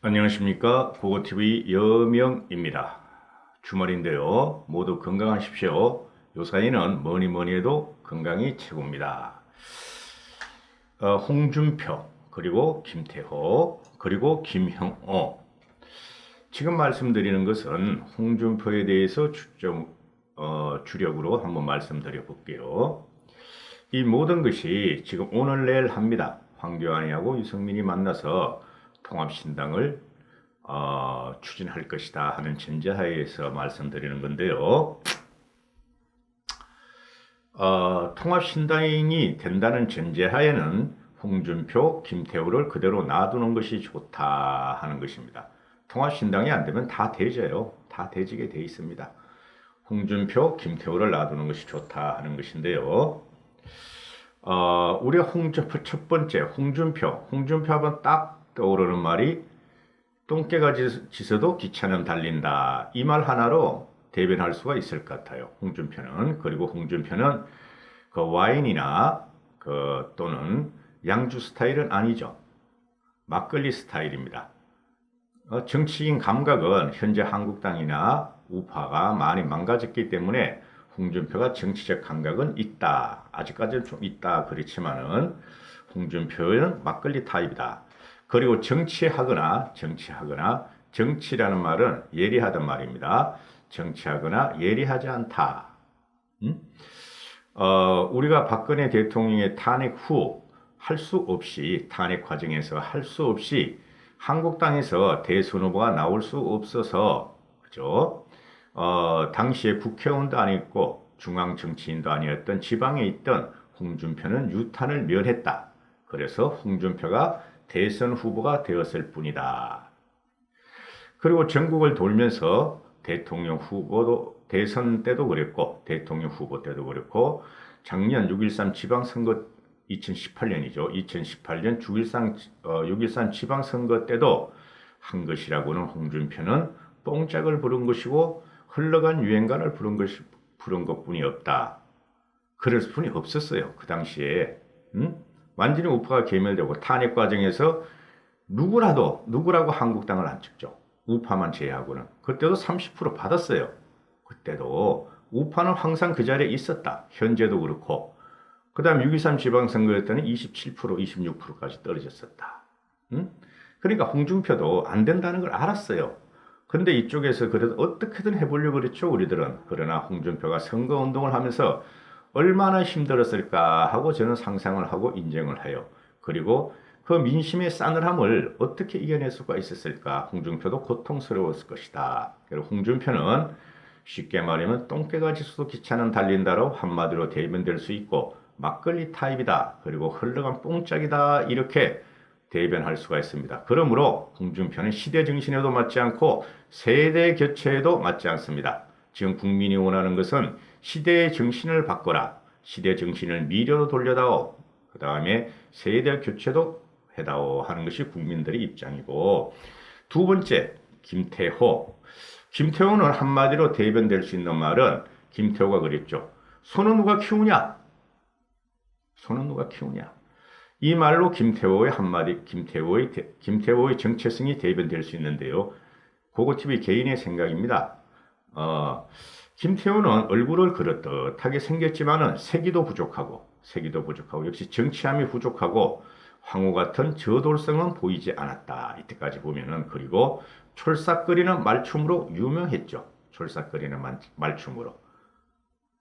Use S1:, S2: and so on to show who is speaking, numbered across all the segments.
S1: 안녕하십니까. 고고TV 여명입니다. 주말인데요. 모두 건강하십시오. 요사이는 뭐니 해도 건강이 최고입니다. 홍준표, 그리고 김태호, 그리고 김형호. 지금 말씀드리는 것은 홍준표에 대해서 주력으로 한번 말씀드려 볼게요. 이 모든 것이 지금 오늘 내일 합니다. 황교안이하고 유승민이 만나서 통합신당을 추진할 것이다 하는 전제하에서 말씀드리는 건데요. 통합신당이 된다는 전제하에는 홍준표, 김태우를 그대로 놔두는 것이 좋다 하는 것입니다. 통합신당이 안 되면 다 되져요. 다 되지게 돼 있습니다. 홍준표, 김태우를 놔두는 것이 좋다 하는 것인데요. 우리가 첫 번째 홍준표 하면 딱 떠오르는 말이 똥개가 짖어도 기차는 달린다. 이 말 하나로 대변할 수가 있을 것 같아요. 홍준표는. 그리고 홍준표는 그 와인이나 또는 양주 스타일은 아니죠. 막걸리 스타일입니다. 정치인 감각은 현재 한국당이나 우파가 많이 망가졌기 때문에 홍준표가 정치적 감각은 있다. 아직까지는 좀 있다. 그렇지만은 홍준표는 막걸리 타입이다. 그리고 정치라는 말은 예리하단 말입니다. 정치하거나 예리하지 않다. 우리가 박근혜 대통령의 탄핵 후 탄핵 과정에서 할 수 없이 한국당에서 대선 후보가 나올 수 없어서, 그죠? 당시에 국회의원도 아니었고 중앙 정치인도 아니었던 지방에 있던 홍준표는 유탄을 면했다. 그래서 홍준표가 대선 후보가 되었을 뿐이다. 그리고 전국을 돌면서 대통령 후보도 대선 때도 그랬고 대통령 후보 때도 그랬고 작년 6.13 지방선거 2018년이죠. 2018년 6.13 지방선거 때도 한 것이라고는 홍준표는 뽕짝을 부른 것이고 흘러간 유행가를 부른 것뿐이 없다. 그럴 뿐이 없었어요. 그 당시에. 완전히 우파가 괴멸되고 탄핵 과정에서 누구라고 한국당을 안 찍죠. 우파만 제외하고는. 그때도 30% 받았어요. 그때도 우파는 항상 그 자리에 있었다. 현재도 그렇고. 그 다음 6.23 지방선거 때는 27%, 26%까지 떨어졌었다. 그러니까 홍준표도 안 된다는 걸 알았어요. 근데 이쪽에서 그래도 어떻게든 해보려고 그랬죠, 우리들은. 그러나 홍준표가 선거운동을 하면서 얼마나 힘들었을까 하고 저는 상상을 하고 인정을 해요. 그리고 그 민심의 싸늘함을 어떻게 이겨낼 수가 있었을까? 홍준표도 고통스러웠을 것이다. 그리고 홍준표는 쉽게 말하면 똥개가 짖어도 기차는 달린다로 한마디로 대변될 수 있고 막걸리 타입이다. 그리고 흘러간 뽕짝이다. 이렇게 대변할 수가 있습니다. 그러므로 홍준표는 시대 정신에도 맞지 않고 세대 교체에도 맞지 않습니다. 지금 국민이 원하는 것은 시대의 정신을 바꿔라. 시대 정신을 미래로 돌려다오. 그 다음에 세대 교체도 해다오 하는 것이 국민들의 입장이고, 두 번째 김태호. 김태호는 한마디로 대변될 수 있는 말은 김태호가 그랬죠. 소는 누가 키우냐? 소는 누가 키우냐? 이 말로 김태호의 정체성이 대변될 수 있는데요. 고고TV 개인의 생각입니다. 김태호는 얼굴을 그렇듯하게 생겼지만은 세기도 부족하고 역시 정치함이 부족하고 황후 같은 저돌성은 보이지 않았다. 이때까지 보면은. 그리고 촐싹거리는 말춤으로 유명했죠. 촐싹거리는 말춤으로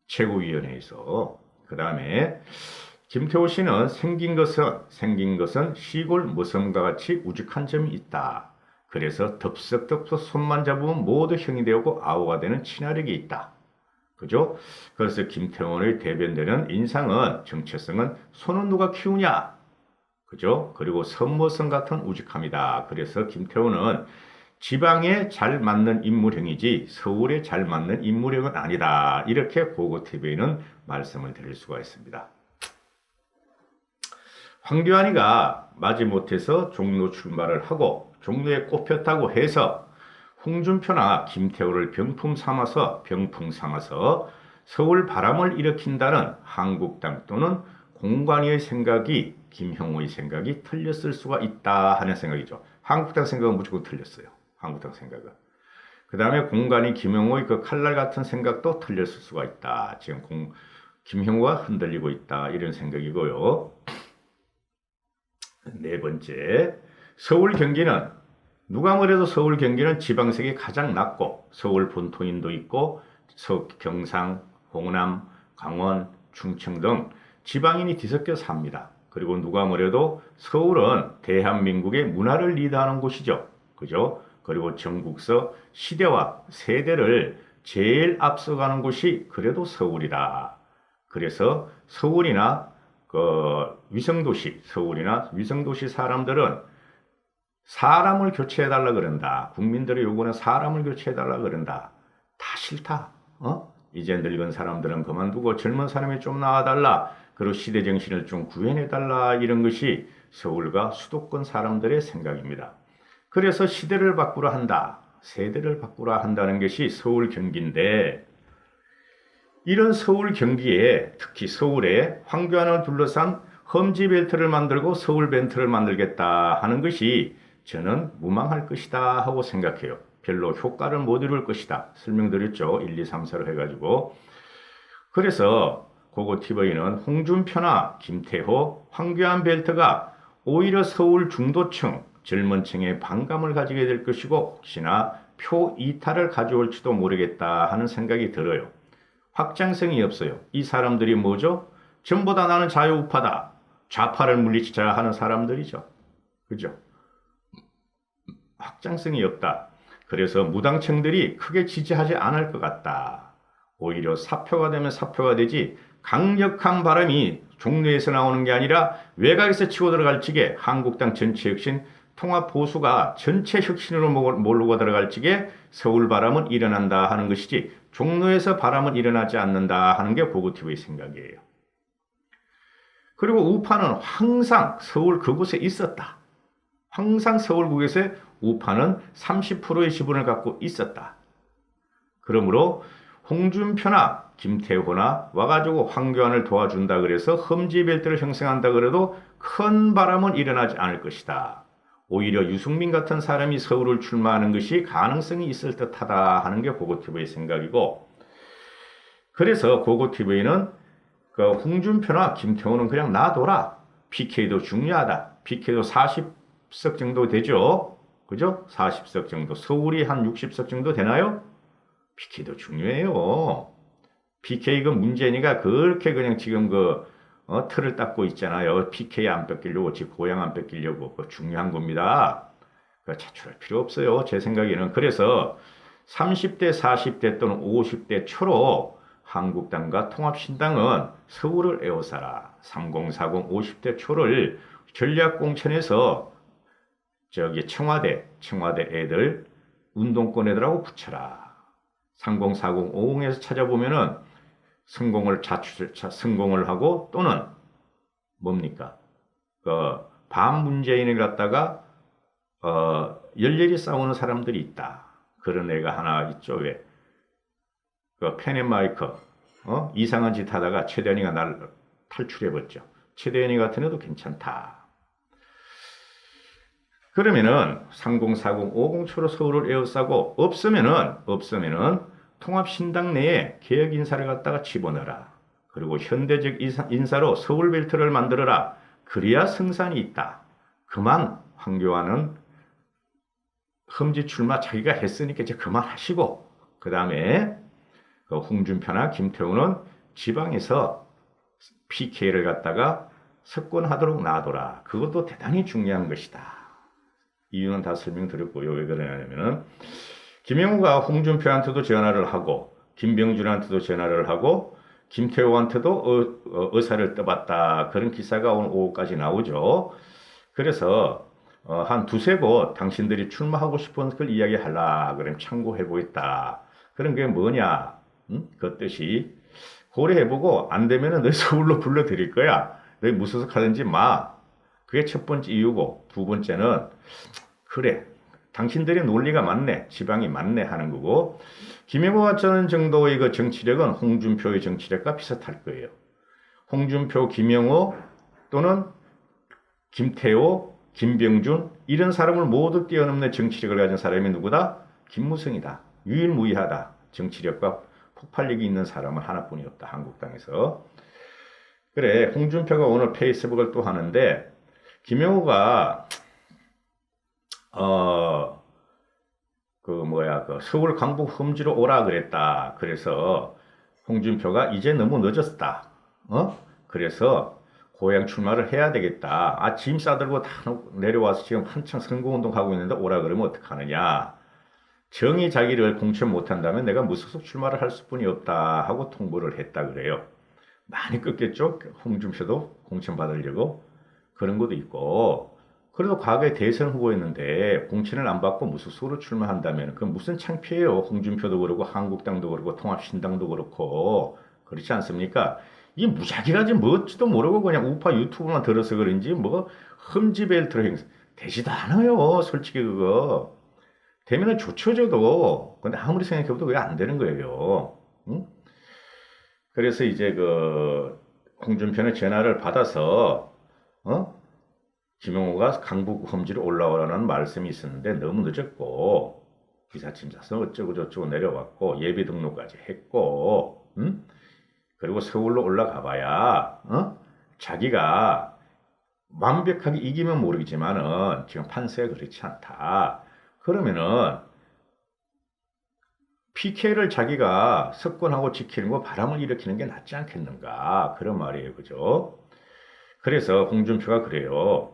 S1: 최고위원회에서. 그 다음에 김태호 씨는 생긴 것은 시골 모성과 같이 우직한 점이 있다. 그래서 덥석덥석 손만 잡으면 모두 형이 되고 아우가 되는 친화력이 있다. 그죠? 그래서 김태원의 대변되는 인상은, 정체성은 손은 누가 키우냐? 그죠? 그리고 선모성 같은 우직함이다. 그래서 김태원은 지방에 잘 맞는 인물형이지 서울에 잘 맞는 인물형은 아니다. 이렇게 고고TV에는 말씀을 드릴 수가 있습니다. 황교안이가 마지못해서 종로 출마를 하고 종로에 꼽혔다고 해서 홍준표나 김태호를 병풍 삼아서 서울 바람을 일으킨다는 한국당 또는 공관위의 생각이, 김형호의 생각이 틀렸을 수가 있다 하는 생각이죠. 한국당 생각은 무조건 틀렸어요. 한국당 생각은. 그 다음에 공간이 김영호의 그 칼날 같은 생각도 틀렸을 수가 있다. 지금 김형우가 흔들리고 있다. 이런 생각이고요. 네 번째, 서울 경기는 누가 뭐래도 서울 경기는 지방색이 가장 낮고 서울 본토인도 있고 경상, 호남, 강원, 충청 등 지방인이 뒤섞여 삽니다. 그리고 누가 뭐래도 서울은 대한민국의 문화를 리드하는 곳이죠. 그죠? 그리고 전국서 시대와 세대를 제일 앞서가는 곳이 그래도 서울이다. 그래서 서울이나 서울이나 위성도시 사람들은 사람을 교체해달라 그런다. 국민들의 요구는 사람을 교체해달라 그런다. 다 싫다. 이제 늙은 사람들은 그만두고 젊은 사람이 좀 나와달라. 그리고 시대 정신을 좀 구현해달라. 이런 것이 서울과 수도권 사람들의 생각입니다. 그래서 시대를 바꾸려 한다. 세대를 바꾸려 한다는 것이 서울 경기인데 이런 서울 경기에 특히 서울에 황교안을 둘러싼 험지벨트를 만들고 서울벤트를 만들겠다 하는 것이 저는 무망할 것이다 하고 생각해요. 별로 효과를 못 이룰 것이다. 설명드렸죠. 1, 2, 3, 4로 해가지고. 그래서 고고TV는 홍준표나 김태호, 황교안 벨트가 오히려 서울 중도층, 젊은 층에 반감을 가지게 될 것이고 혹시나 표 이탈을 가져올지도 모르겠다 하는 생각이 들어요. 확장성이 없어요. 이 사람들이 뭐죠? 전부 다 나는 자유우파다. 좌파를 물리치자 하는 사람들이죠. 그죠? 확장성이 없다. 그래서 무당층들이 크게 지지하지 않을 것 같다. 오히려 사표가 되면 사표가 되지 강력한 바람이 종로에서 나오는 게 아니라 외곽에서 치고 들어갈 적에 한국당 전체 혁신 통합 보수가 전체 혁신으로 몰고 들어갈 적에 서울 바람은 일어난다 하는 것이지 종로에서 바람은 일어나지 않는다 하는 게 고고TV의 생각이에요. 그리고 우파는 항상 서울 그곳에 있었다. 항상 서울국에서 우파는 30%의 지분을 갖고 있었다. 그러므로 홍준표나 김태호나 와가지고 황교안을 도와준다 그래서 험지벨트를 형성한다 그래도 큰 바람은 일어나지 않을 것이다. 오히려 유승민 같은 사람이 서울을 출마하는 것이 가능성이 있을 듯하다 하는 게 고고TV의 생각이고 그래서 고고TV는 홍준표나 김태호는 그냥 놔둬라. PK도 중요하다. PK도 40석 정도 되죠. 그죠? 40석 정도. 서울이 한 60석 정도 되나요? PK도 중요해요. PK가 문재인이가 그렇게 그냥 지금 틀을 닦고 있잖아요. PK 안 뺏기려고, 지 고향 안 뺏기려고. 그거 중요한 겁니다. 차출할 필요 없어요. 제 생각에는. 그래서 30대, 40대 또는 50대 초로 한국당과 통합신당은 서울을 에워싸라. 3040, 50대 초를 전략공천에서 청와대 애들, 운동권 애들하고 붙여라. 3040, 50에서 찾아보면은 성공을 하고 또는 뭡니까? 반문재인을 갖다가 열렬히 싸우는 사람들이 있다. 그런 애가 하나 있죠. 왜? 펜앤마이크 이상한 짓 하다가 최대현이가 날 탈출해버렸죠. 최대현이 같은 애도 괜찮다. 그러면은 3040, 50초로 서울을 에워싸고 없으면은 통합신당 내에 개혁 인사를 갖다가 집어넣어라. 그리고 현대적 인사로 서울벨트를 만들어라. 그래야 승산이 있다. 그만 황교안은 험지 출마 자기가 했으니까 이제 그만하시고 그 다음에 홍준표나 김태우는 지방에서 PK를 갖다가 석권하도록 놔둬라. 그것도 대단히 중요한 것이다. 이유는 다 설명드렸고요. 왜 그러냐면은 김영우가 홍준표한테도 전화를 하고 김병준한테도 전화를 하고 김태호한테도 의사를 떠봤다. 그런 기사가 오늘 오후까지 나오죠. 그래서 한 두세 곳 당신들이 출마하고 싶은 걸 이야기하라. 그럼 참고해보겠다. 그런 게 뭐냐? 그 뜻이 고려해보고 안 되면은 너 서울로 불러드릴 거야. 너 무소속 하든지 마. 그게 첫 번째 이유고 두 번째는 그래. 당신들의 논리가 맞네. 지방이 맞네 하는 거고 김영호 같은 정도의 그 정치력은 홍준표의 정치력과 비슷할 거예요. 홍준표, 김영호 또는 김태호, 김병준 이런 사람을 모두 뛰어넘는 정치력을 가진 사람이 누구다? 김무성이다. 유일무이하다. 정치력과 폭발력이 있는 사람은 하나뿐이었다. 한국당에서. 그래, 홍준표가 오늘 페이스북을 또 하는데 김영우가 그 서울 강북 험지로 오라 그랬다. 그래서 홍준표가 이제 너무 늦었다. 그래서 고향 출마를 해야 되겠다. 짐 싸들고 다 내려와서 지금 한창 선거운동하고 있는데 오라 그러면 어떡하느냐. 정의 자기를 공천 못한다면 내가 무소속 출마를 할 수뿐이 없다 하고 통보를 했다 그래요. 많이 끄겠죠? 홍준표도 공천 받으려고. 그런 것도 있고. 그래도 과거에 대선 후보였는데 공천을 안 받고 무소속으로 출마한다면 그건 무슨 창피해요. 홍준표도 그렇고 한국당도 그렇고 통합신당도 그렇고. 그렇지 않습니까? 이 무작위가지 뭔지도 모르고 그냥 우파 유튜브만 들어서 그런지 뭐 흠집벨트로 행사 되지도 않아요. 솔직히 그거. 되면은 좋쳐져도 근데 아무리 생각해봐도 그게 안 되는 거예요. 응? 그래서 이제 그 홍준표는 전화를 받아서 김용호가 강북 험지로 올라오라는 말씀이 있었는데 너무 늦었고 기사짐 싸서 어쩌고 저쩌고 내려왔고 예비 등록까지 했고 그리고 서울로 올라가 봐야 자기가 완벽하게 이기면 모르겠지만은 지금 판세가 그렇지 않다. 그러면은 PK를 자기가 석권하고 지키는 거 바람을 일으키는 게 낫지 않겠는가 그런 말이에요. 그죠? 그래서 홍준표가 그래요.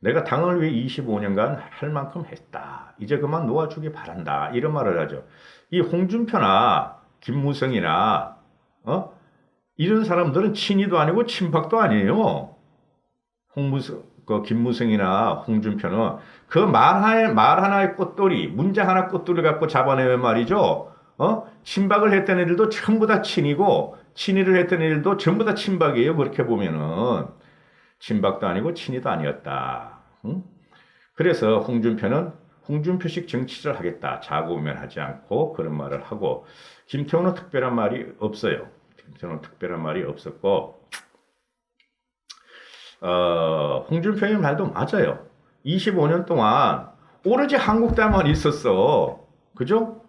S1: 내가 당을 위해 25년간 할 만큼 했다. 이제 그만 놓아주기 바란다. 이런 말을 하죠. 이 홍준표나 김무성이나 이런 사람들은 친이도 아니고 친박도 아니에요. 김무성이나 홍준표는 그 말 하나의 꽃돌이, 문장 하나 꽃돌이 갖고 잡아내면 말이죠. 친박을 했던 애들도 전부 다 친이고, 친이를 했던 애들도 전부 다 친박이에요. 그렇게 보면은. 친박도 아니고 친이도 아니었다. 그래서 홍준표는 홍준표식 정치를 하겠다. 자고우면하지 않고 그런 말을 하고, 김태호는 특별한 말이 없어요. 김태호는 특별한 말이 없었고, 홍준표의 말도 맞아요. 25년 동안 오로지 한국당만 있었어. 그죠?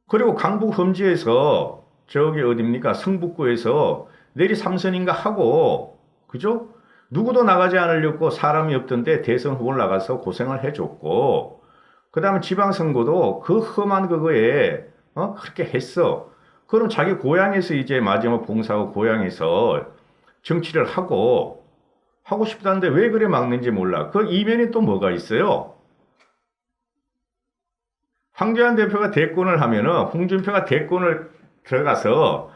S1: 그리고 강북 험지에서 저기 어딥니까? 성북구에서 내리 3선인가 하고, 그죠? 누구도 나가지 않으려고 사람이 없던데 대선 후보를 나가서 고생을 해줬고, 그 다음에 지방선거도 그 험한 그거에, 그렇게 했어. 그럼 자기 고향에서 이제 마지막 봉사하고 고향에서 정치를 하고 싶다는데 왜 그래 막는지 몰라. 그 이면에 또 뭐가 있어요? 황교안 대표가 대권을 하면은 홍준표가 대권을 들어가서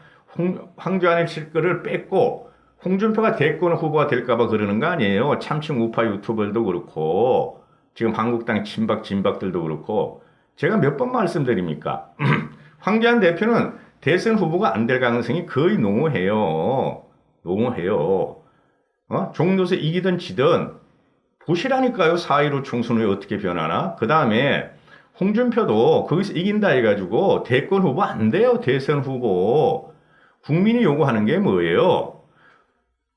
S1: 황교안의 실거를 뺏고 홍준표가 대권 후보가 될까봐 그러는 거 아니에요. 참칭 우파 유튜버들도 그렇고 지금 한국당 진박들도 그렇고 제가 몇 번 말씀드립니까? 황교안 대표는 대선 후보가 안 될 가능성이 거의 농후해요. 종로에서 이기든 지든 보시라니까요. 4.15 총선 후에 어떻게 변하나. 그 다음에 홍준표도 거기서 이긴다 해가지고 대권 후보 안 돼요. 대선 후보. 국민이 요구하는 게 뭐예요?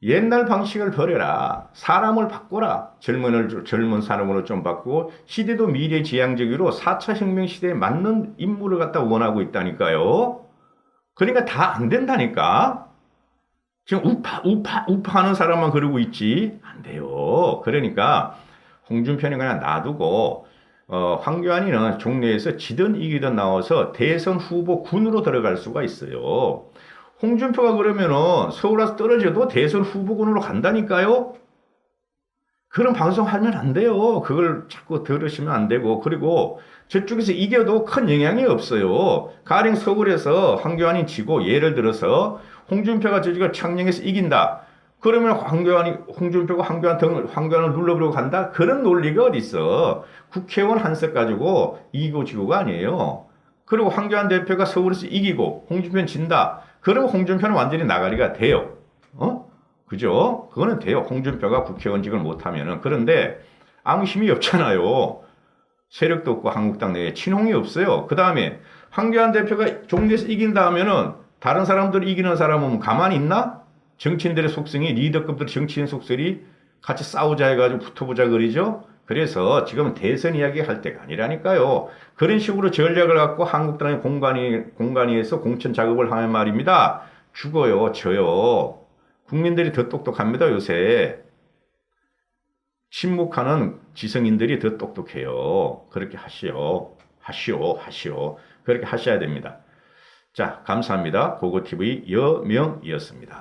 S1: 옛날 방식을 버려라. 사람을 바꿔라. 젊은 사람으로 좀 바꾸고 시대도 미래지향적으로 4차 혁명 시대에 맞는 인물을 갖다 원하고 있다니까요. 그러니까 다 안 된다니까. 지금 우파 하는 사람만 그러고 있지. 안 돼요. 그러니까 홍준표는 그냥 놔두고 황교안이는 종로에서 지든 이기든 나와서 대선 후보 군으로 들어갈 수가 있어요. 홍준표가 그러면은 서울 와서 떨어져도 대선 후보군으로 간다니까요. 그런 방송하면 안 돼요. 그걸 자꾸 들으시면 안 되고. 그리고 저쪽에서 이겨도 큰 영향이 없어요. 가령 서울에서 황교안이 지고 예를 들어서 홍준표가 저쪽에 창녕에서 이긴다. 그러면 홍준표가 황교안을 눌러버리고 간다? 그런 논리가 어디 있어. 국회의원 한석 가지고 이기고 지고가 아니에요. 그리고 황교안 대표가 서울에서 이기고 홍준표는 진다. 그러면 홍준표는 완전히 나가리가 돼요. 그죠? 그거는 돼요. 홍준표가 국회의원직을 못하면은. 그런데 아무 힘이 없잖아요. 세력도 없고 한국당 내에 친홍이 없어요. 그 다음에 황교안 대표가 종로에서 이긴다 하면은 다른 사람들 이기는 사람은 가만히 있나? 정치인들의 속성이 리더급들 정치인 속설이 같이 싸우자 해가지고 붙어보자 그러죠. 그래서 지금 대선 이야기 할 때가 아니라니까요. 그런 식으로 전략을 갖고 한국당의 공간위에서 공천 작업을 하면 말입니다. 죽어요, 져요. 국민들이 더 똑똑합니다, 요새. 침묵하는 지성인들이 더 똑똑해요. 그렇게 하시오. 그렇게 하셔야 됩니다. 자, 감사합니다. 고고TV 여명이었습니다.